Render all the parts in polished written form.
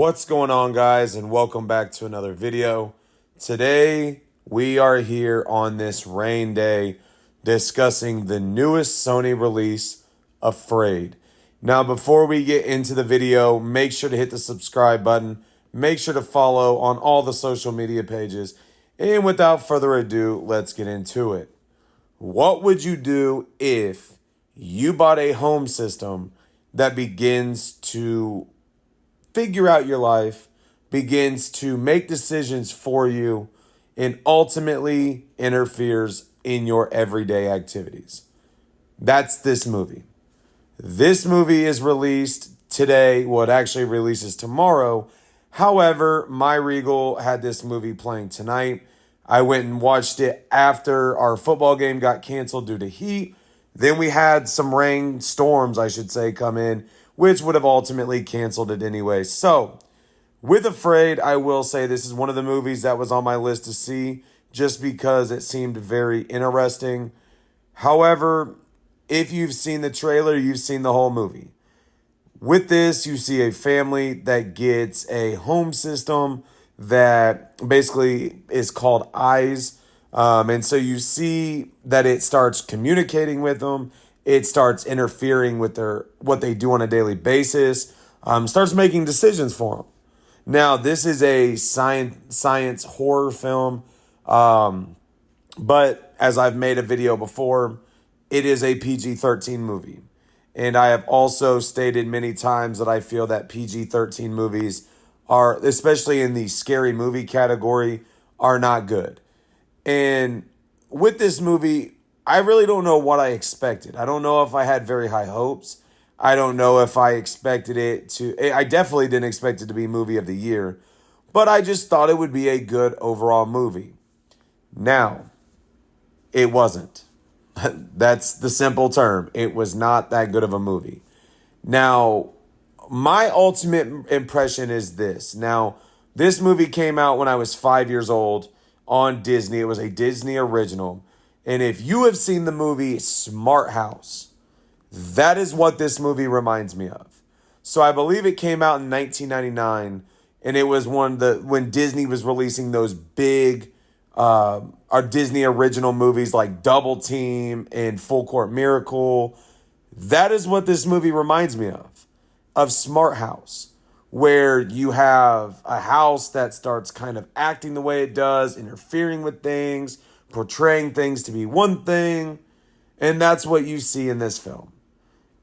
What's going on, guys, and welcome back to another video. Today we are here on this rain day discussing the newest Sony release, Afraid. Now, before we get into the video, make sure to hit the subscribe button, make sure to follow on all the social media pages, and without further ado, let's get into it. What would you do if you bought a home system that begins to figure out your life, begins to make decisions for you, and ultimately interferes in your everyday activities? That's this movie. This movie is released today. Well, it actually releases tomorrow. However, My Regal had this movie playing tonight. I went and watched it after our football game got canceled due to heat. Then we had some rain storms, I should say, come in, which would have ultimately canceled it anyway. So, with Afraid, I will say this is one of the movies that was on my list to see just because it seemed very interesting. However, if you've seen the trailer, you've seen the whole movie. With this, you see a family that gets a home system that basically is called Eyes. And so you see that it starts communicating with them. It starts interfering with what they do on a daily basis. Starts making decisions for them. Now, this is a science horror film. But as I've made a video before, it is a PG-13 movie. And I have also stated many times that I feel that PG-13 movies are, especially in the scary movie category, are not good. And with this movie, I really don't know what I expected. I don't know if I had very high hopes. I don't know if I expected it to... I definitely didn't expect it to be movie of the year. But I just thought it would be a good overall movie. Now, it wasn't. That's the simple term. It was not that good of a movie. Now, my ultimate impression is this. Now, this movie came out when I was 5 years old on Disney. It was a Disney original. And if you have seen the movie Smart House, that is what this movie reminds me of. So I believe it came out in 1999, and it was when Disney was releasing those big our Disney original movies like Double Team and Full Court Miracle. That is what this movie reminds me of Smart House, where you have a house that starts kind of acting the way it does, interfering with things, portraying things to be one thing, and that's what you see in this film.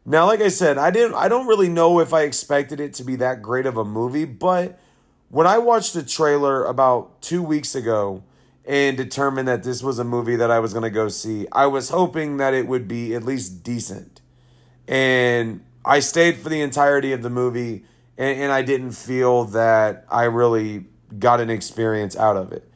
Now, like I said, I don't really know if I expected it to be that great of a movie, but when I watched the trailer about 2 weeks ago and determined that this was a movie that I was going to go see, I was hoping that it would be at least decent. And I stayed for the entirety of the movie, and I didn't feel that I really got an experience out of it.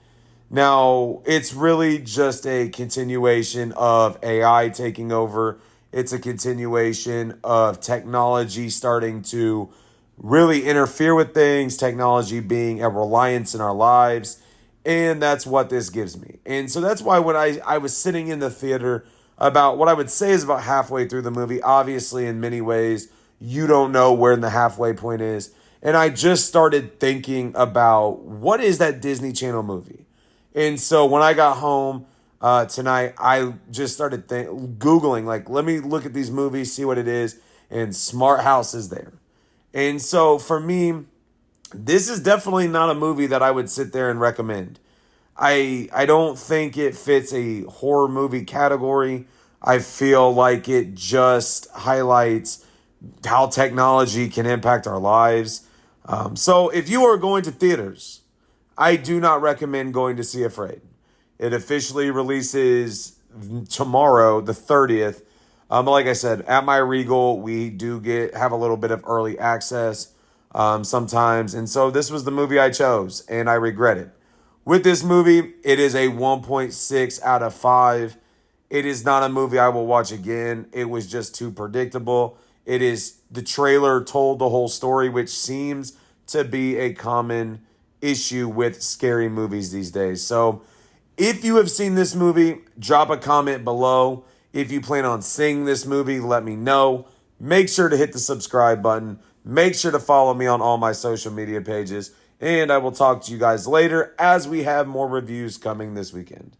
Now, it's really just a continuation of AI taking over. It's a continuation of technology starting to really interfere with things, technology being a reliance in our lives, and that's what this gives me. And so that's why when I was sitting in the theater, about what I would say is about halfway through the movie, obviously in many ways, you don't know where the halfway point is. And I just started thinking about what is that Disney Channel movie? And so when I got home tonight, I just started Googling, like, let me look at these movies, see what it is. And Smart House is there. And so for me, this is definitely not a movie that I would sit there and recommend. I don't think it fits a horror movie category. I feel like it just highlights how technology can impact our lives. So if you are going to theaters, I do not recommend going to see Afraid. It officially releases tomorrow, the 30th. Like I said, at My Regal, we do have a little bit of early access sometimes. And so this was the movie I chose, and I regret it. With this movie, it is a 1.6 out of 5. It is not a movie I will watch again. It was just too predictable. The trailer told the whole story, which seems to be a common issue with scary movies these days. So if you have seen this movie, drop a comment below. If you plan on seeing this movie, let me know. Make sure to hit the subscribe button. Make sure to follow me on all my social media pages, and I will talk to you guys later as we have more reviews coming this weekend.